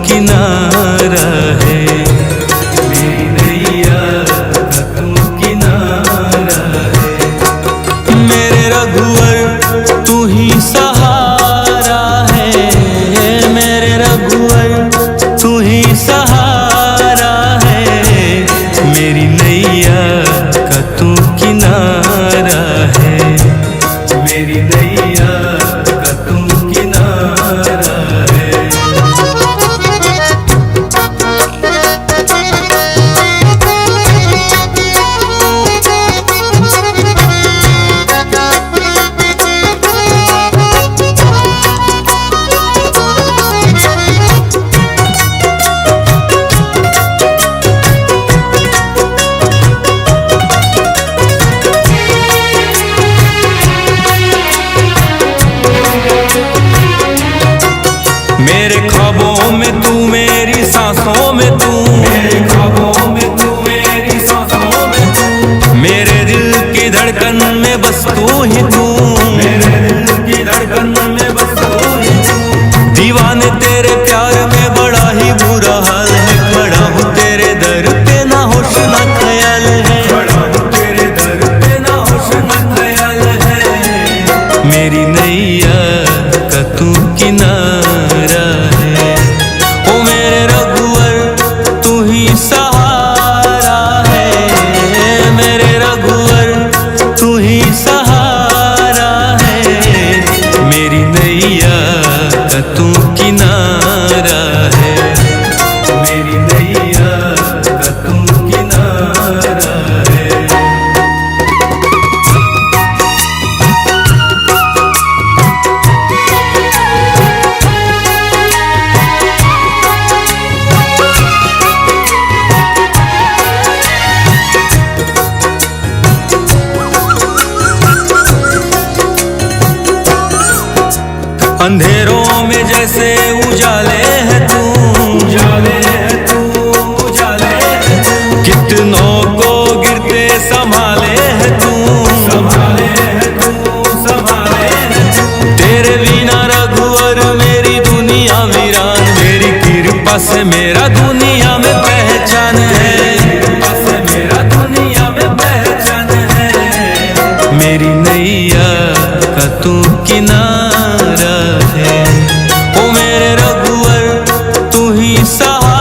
किनारा है, मेरी नैया का तू किनारा है। मेरे रघुवर तू ही सहारा है, मेरे रघुवर तू ही सहारा है, मेरी नैया का तू किनारा है, मेरी नैया का तू किनारा है। मेरे ख्वाबों में तू, मेरी सांसों में तू, मेरे ख्वाबों में तू, मेरी सांसों में तू, मेरे दिल की धड़कन में बस तू ही तू, मेरे दिल की धड़कन में बस तू ही तू। दीवाने तेरे प्यार में बड़ा ही बुरा हाल है, खड़ा हूँ तेरे दर पे ना होश ना ख्याल है, खड़ा हूँ तेरे दर पे ना होश ना ख्याल है, मेरी नैया का तू किनारा है, ओ मेरे रघुवर तू ही सहारा है, मेरे रघुवर तू ही सहारा है, मेरी नैया का तू किनारा है, मेरी नैया का तू किनारा है। अंधेरों में जैसे उजाले है तू, उजाले है तू, उजाले है तू, कितनों को गिरते संभाले है तू, संभाले है तू, संभाले है तू। तेरे बिना रघुवर मेरी दुनिया वीरान, मेरी कृपा से मेरा दुनिया में पहचान है, कृपा से मेरा दुनिया में पहचान है, मेरी नैया का तू किनारा है, ओ मेरे रघुवर तू ही सहारा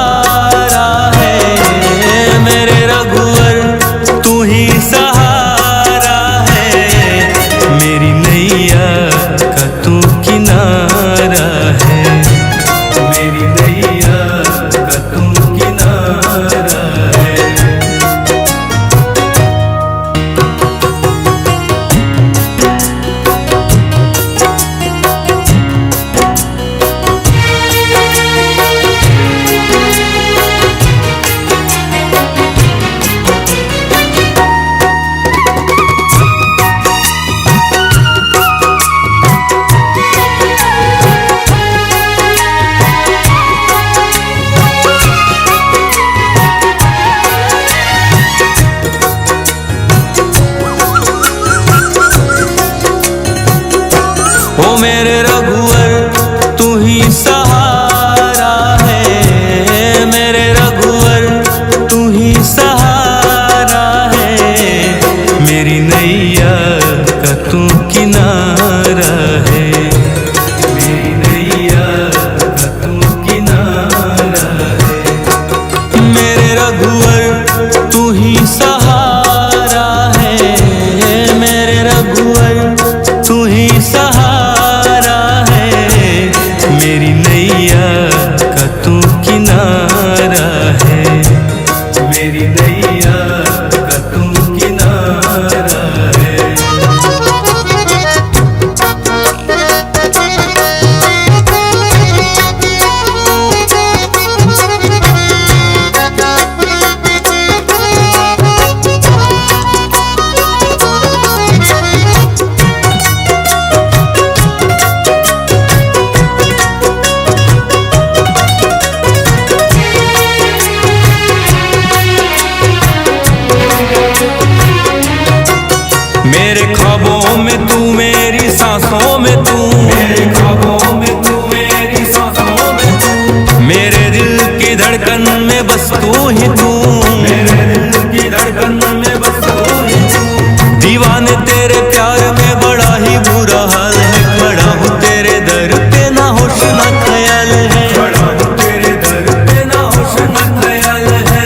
होश न ख्याल है, खड़ा हूँ तेरे दर पे ना होश न ख्याल है।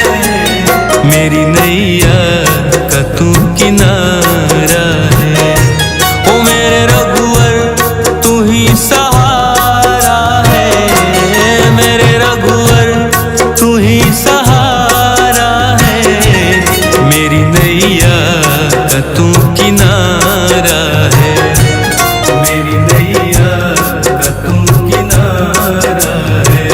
मेरी नैया का तू किनारा है, ओ मेरे रघुवर तू ही सहारा है, मेरे रघुवर तू ही सहारा है। मेरी नैया का तू किनारा है, मेरी नैया का तू किनारा है।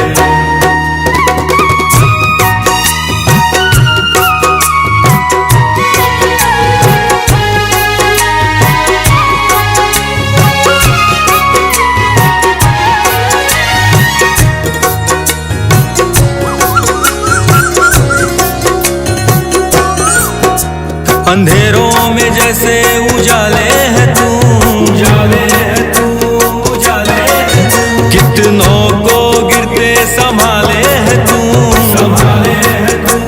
अंधेरों में जैसे उजाले है तू, उजाले है तू, उजाले है तू। कितनों को गिरते संभाले है तू, संभाले है तू,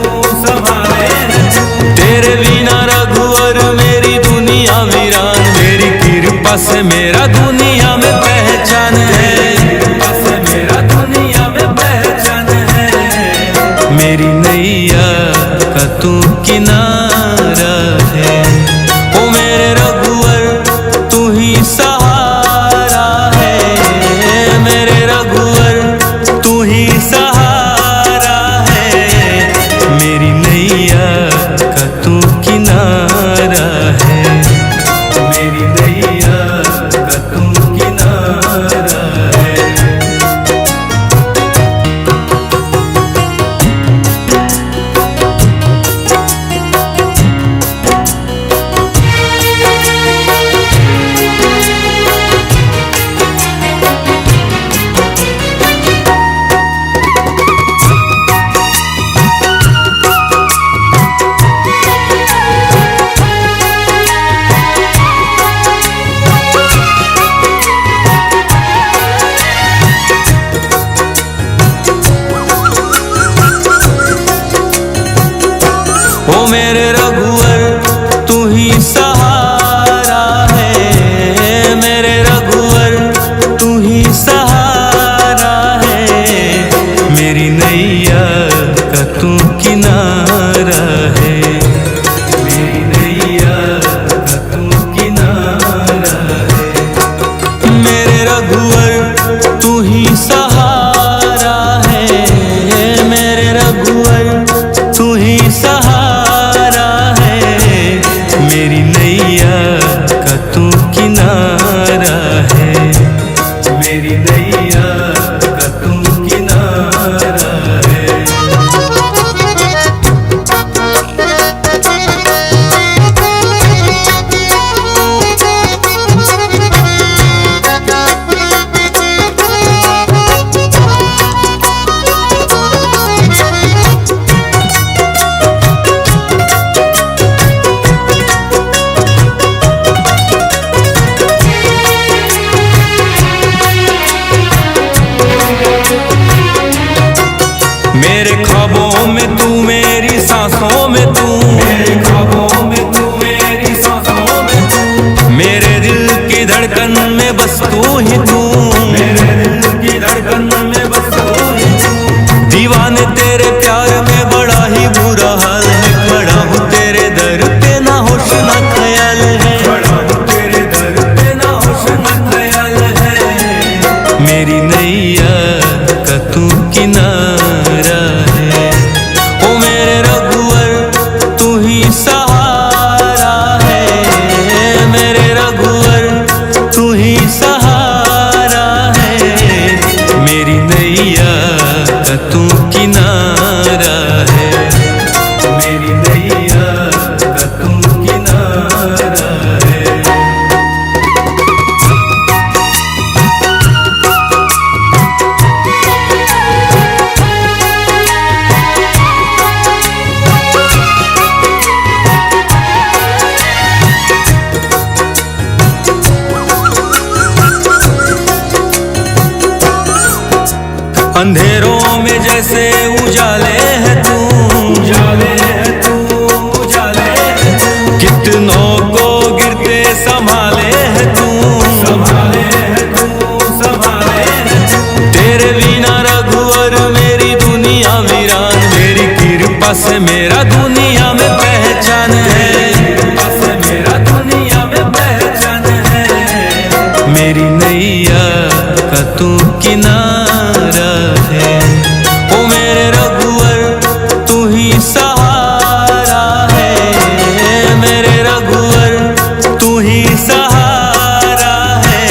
संभाले है तू। तेरे बिना रघुवर मेरी दुनिया वीरान, मेरी कृपा से मेरा दुनिया में पहचान है, कृपा से मेरा दुनिया में पहचान है। मेरी नैया का तू किनारा है, ओ मेरे रघुवर तू ही सहारा है, मेरे रघुवर तू ही सहारा है। मेरी नैया का तू किनारा है, मेरी नैया का तू किनारा है। ओ मेरे रघुवर तू ही सहारा है, मेरे रघुवर तू ही सहारा है। मेरी नैया का तू किनारा है, मेरी नैया का तू किनारा है। मेरे रघुवर तू ही सहारा है, मेरे रघुवर तू ही सहारा है। मेरी नैया का तू किनारा है, मेरी नैया का तू किनारा है। मेरे ख्वाबों में तू, मेरी सांसों में तू, मेरे ख्वाबों में तू, मेरी सांसों में तू। मेरे दिल की धड़कन में बस तू ही तू, मेरे दिल की धड़कन में बस तू ही तू। दीवाने तेरे प्यार में बड़ा ही बुरा हाल है, खड़ा हूँ तेरे दर पे ना होश न ख्याल है, खड़ा हूँ तेरे दर पे ना होश न ख्याल है। मेरी नैया का तू किनारा है, ओ मेरे रघुवर तू ही सहारा है, मेरे रघुवर तू ही सहारा है। मेरी नैया का तू किनारा है, मेरी नैया का तू किनारा है। अंधेरों में जैसे उजाले है तू, उजाले है तू, उजाले है तू। कितनों को गिरते संभाले है तू, संभाले है तू, संभाले है तू। कृपा से मेरा दुनिया में पहचान है, कृपा से मेरा दुनिया में पहचान है। मेरी नैया का तू किनारा है, ओ मेरे रघुवर तू ही सहारा है, मेरे रघुवर तू ही सहारा है।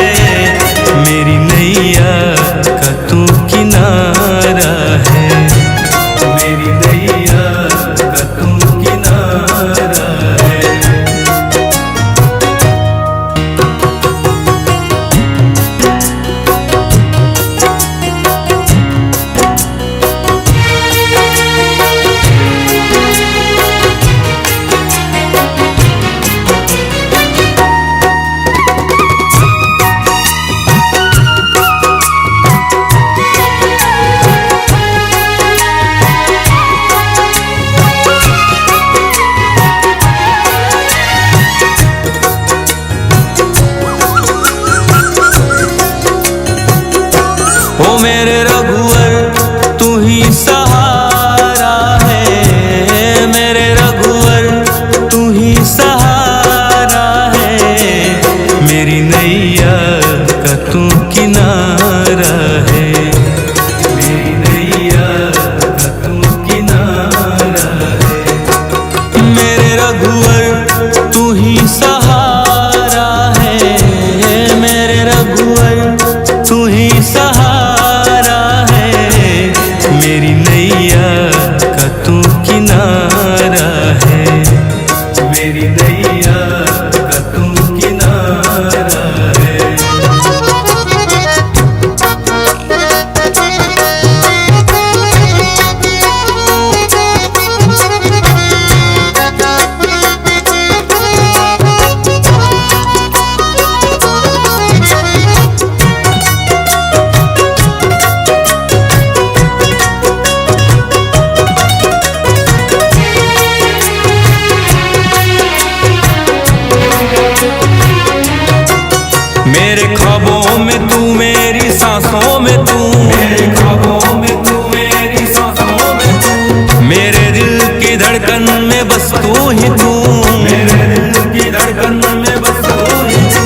मेरी नैया का तू किनारा है, मेरी नैया का तू किनारा है। ओ मेरे रघुवर तू ही सहारा है, मेरे रघुवर तू ही सहारा है। मेरी नैया का तू किनारा है, मेरी नैया का तू किनारा है। मेरे रघुवर तू ही सहारा है, मेरे रघुवर तू ही सहारा है। मेरी नैया का तू किनारा है, मेरी नैया का तू किनारा है। मेरे ख्वाबों में तू, मेरी सांसों में तू, मेरे ख्वाबों में तू, मेरी सांसों में तू, मेरे दिल की धड़कन में बस तू ही तू, मेरे दिल की धड़कन में बस तू ही तू।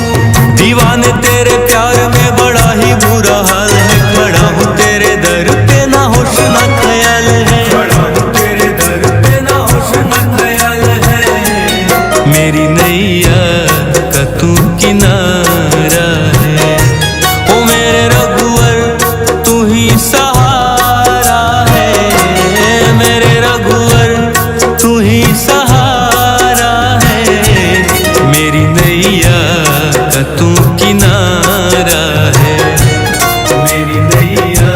दीवाने तेरे प्यार में बड़ा ही बुरा हाल है, खड़ा हूँ तेरे दर पे ना होश ना ख्याल है, खड़ा हूँ तेरे दर पे ना होश ना ख्याल है। मेरी नैया का तू किनारा है, ओ मेरे रघुवर तू ही सहारा है, मेरे रघुवर तू ही सहारा है। मेरी नैया का तू किनारा है, मेरी नैया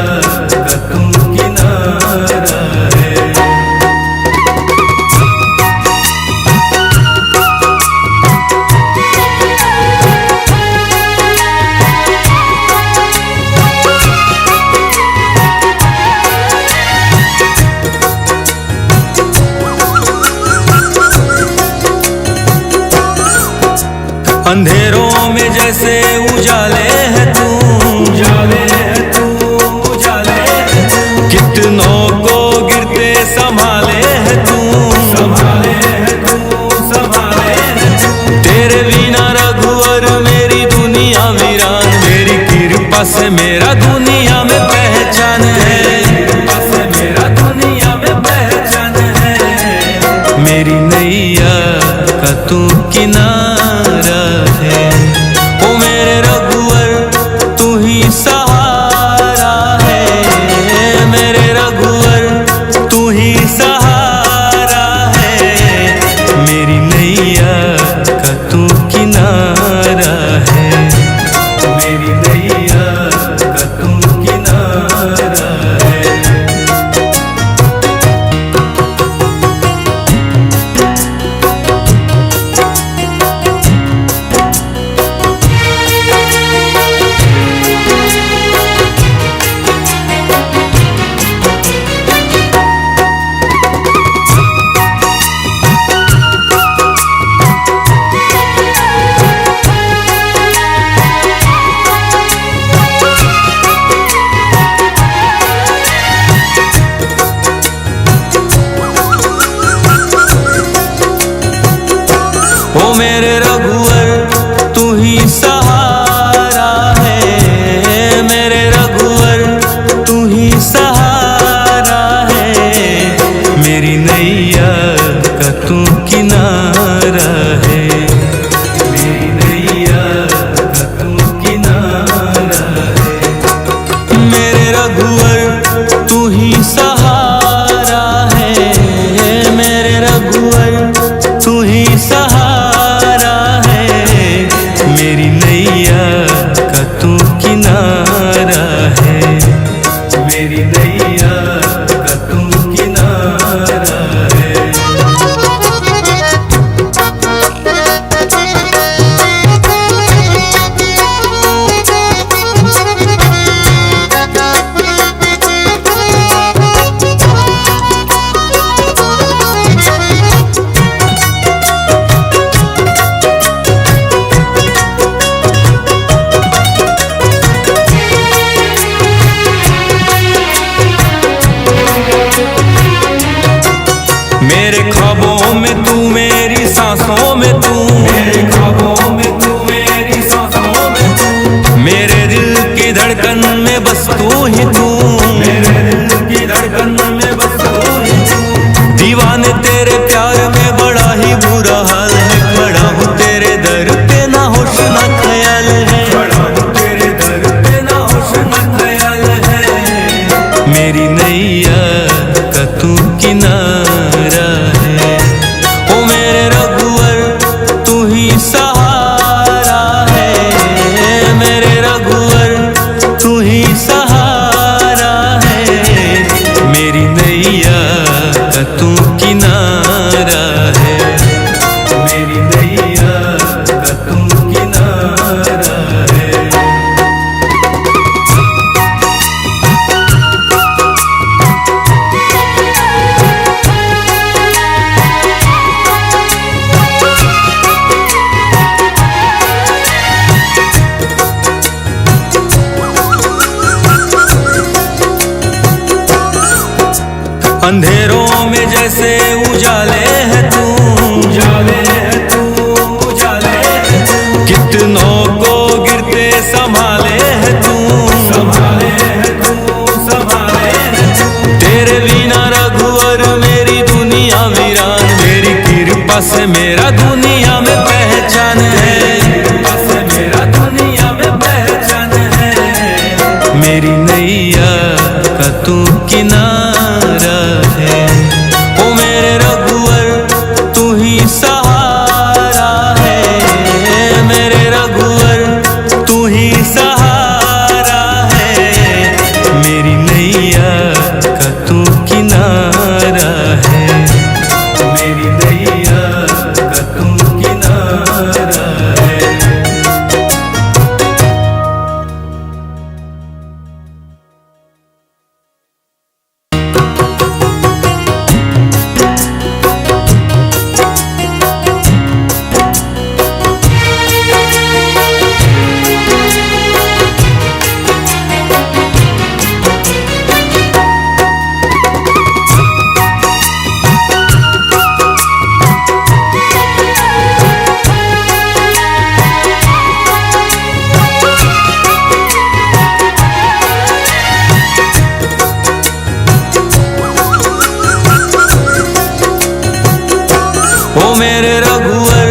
का तू किनारा है। अंधेरों में जैसे उजाले है तू, उजाले है तू, उजाले है तू। कितनों को गिरते संभाले है तू, संभाले है तू, संभाले है तू। तेरे बिना रघुवर मेरी दुनिया वीरान, मेरी कृपा से मेरा दुनिया में पहचान है, कृपा से मेरा दुनिया में पहचान है। मेरी नैया का तू किनारा है, ओ मेरे रघुवर रघुवर तू ही सहारा है, मेरे रघुवर तू ही सहारा है, मेरी नैया का तू किनारा है, मेरी नैया का तू किनारा है। मेरे ख्वाबों में तू, मेरी सांसों में तू, मेरे ख्वाबों में तू, मेरी सांसों में तू, मेरे दिल की धड़कन में बस तू ही तू, मेरे दिल की धड़कन में बस तू ही तू। दीवाने तेरे प्यार में बड़ा ही बुरा हाल है, खड़ा हूँ तेरे दर पे ना होश ना ख्याल है, खड़ा हूँ तेरे दर पे ना होश ना ख्याल है, मेरी नैया का तू किनारा है, ओ मेरे रघुवर तू ही सहारा है, मेरे रघुवर तू ही सहारा है, मेरी नैया का तू किनारा है, मेरी नैया का तू किनारा है। अंधेरों में जैसे उजाले है तू, उजाले है तू, उजाले है तू, कितनों को गिरते संभाले है तू, संभाले है तू, संभाले है तू। तेरे बिना रघुवर मेरी दुनिया वीरान, मेरी कृपा से मेरा दुनिया में पहचान है, कृपा से मेरा दुनिया में पहचान है, मेरी नैया का तू किनारा है, ओ मेरे रघुवर तू ही सहारा है, मेरे रघुवर तू ही सहारा है, मेरी नैया का तू किनारा है, मेरी नैया का तू किनारा है। ओ मेरे रघुवर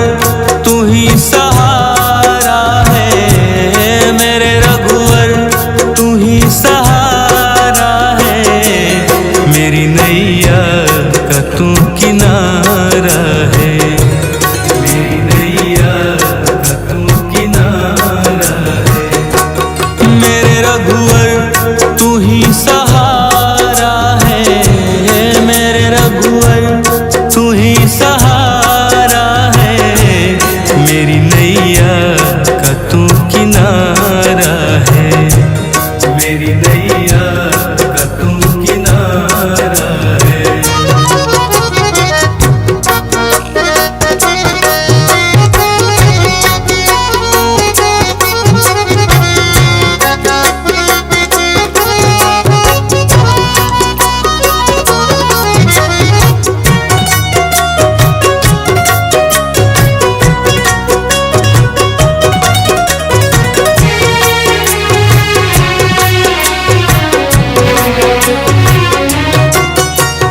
तू ही सहारा है, मेरे रघुवर तू ही सहारा है, मेरी नैया का तू किनारा है, मेरी नैया का तू किनारा है, मेरे रघुवर तू ही सहारा है, मेरे रघुवर तू ही सहारा है, मेरी नैया का तू किनारा है, मेरी नैया का तू किनारा है।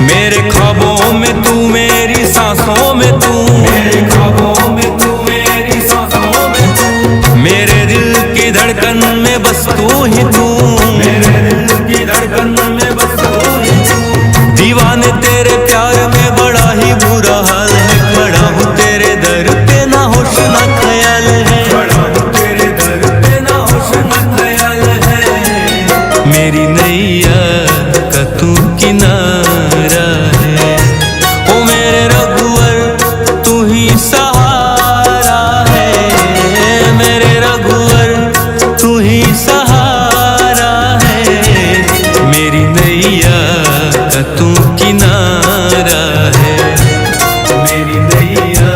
मेरे ख्वाबों में तू, मेरी सांसों में तू, मेरे ख्वाबों में तू, मेरी सांसों में तू, मेरे दिल की धड़कन में बस तू ही तू, मेरे दिल की नैया का तू किनारा है। ओ मेरे रघुवर तू ही सहारा है, मेरे रघुवर तू ही सहारा है। मेरी नैया का तू किनारा है, मेरी नैया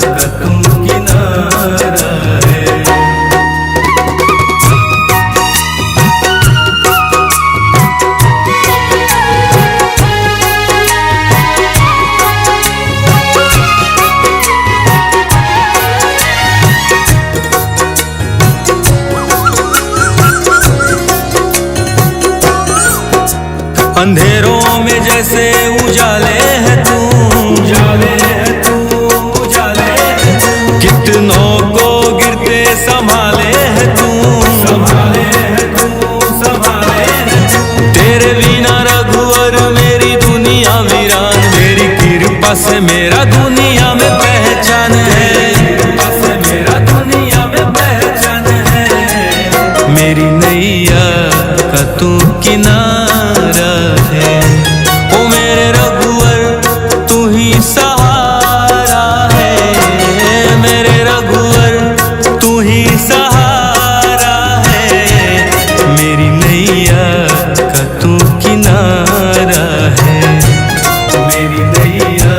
का तू किनारा है। अंधेरों में जैसे उजाले है तू, उजाले है तू, उजाले है तू। कितनों को गिरते संभाले है तू, संभाले है तू, संभाले है तू। तेरे बिना रघुवर मेरी दुनिया वीरान, तेरी कृपा से मेरा दुनिया में पहचान है, कृपा से मेरा दुनिया में पहचान है। मेरी नैया का तू किनारा है। ओ मेरे रघुवर तू ही सहारा है, मेरे रघुवर तू ही सहारा है। मेरी नैया का तू किनारा है, मेरी नैया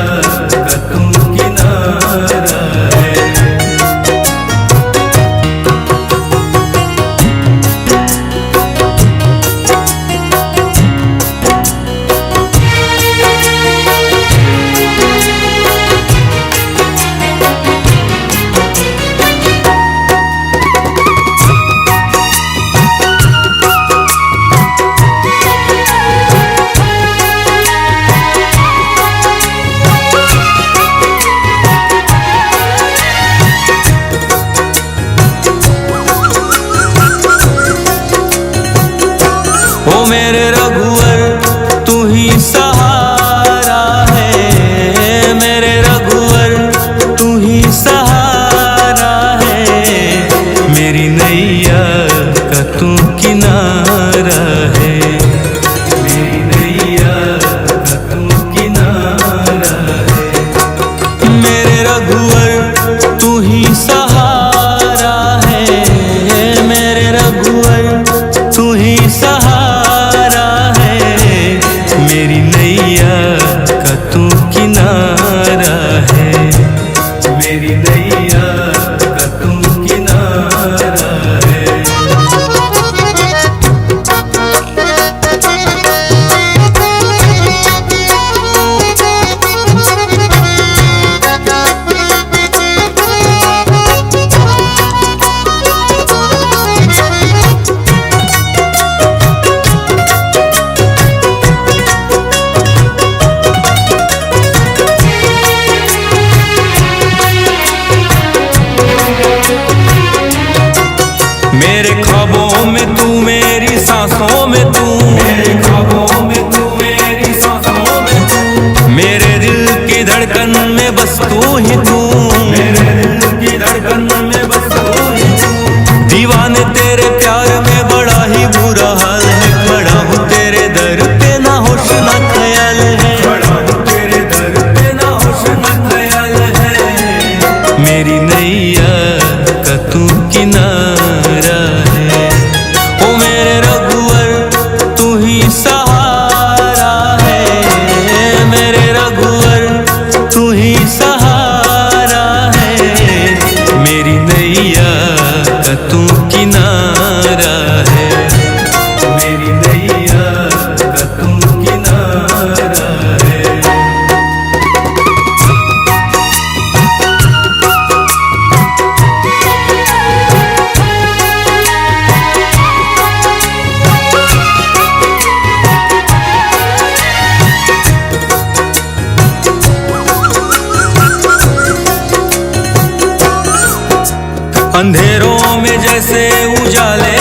का तू किनारा है। ओ मेरे रघुवर तू ही सहारा है, मेरे रघुवर तू ही सहारा है। मेरी नैया का तू किनारा है, मेरी नैया का तू किनारा है। मेरे रघुवर तू ही सहारा है, मेरे रघुवर तू ही सहारा है। मेरी नैया का तू किनारा है, मेरी नैया का तू किनारा है। मेरे ख्वाबों में तू, मेरी सांसों में तू, मेरे ख्वाबों में तू, मेरी सांसों में तू। मेरे दिल की धड़कन में बस तू ही तू, मेरे दिल की धड़कन में बस तू ही तू। दीवाने तेरे प्यार में बड़ा ही बुरा हाल है, खड़ा हूँ तेरे दर पे ना होश ना ख्याल है, खड़ा हूँ तेरे दर पे ना होश ना ख्याल है। मेरी नैया का तू किनारा है। ओ मेरे रघुवर तू ही सहारा है, मेरे रघुवर तू ही सहारा है। मेरी नैया का तू किनारा है, मेरी नैया का तू किनारा है। अंधेरों में जैसे उजाले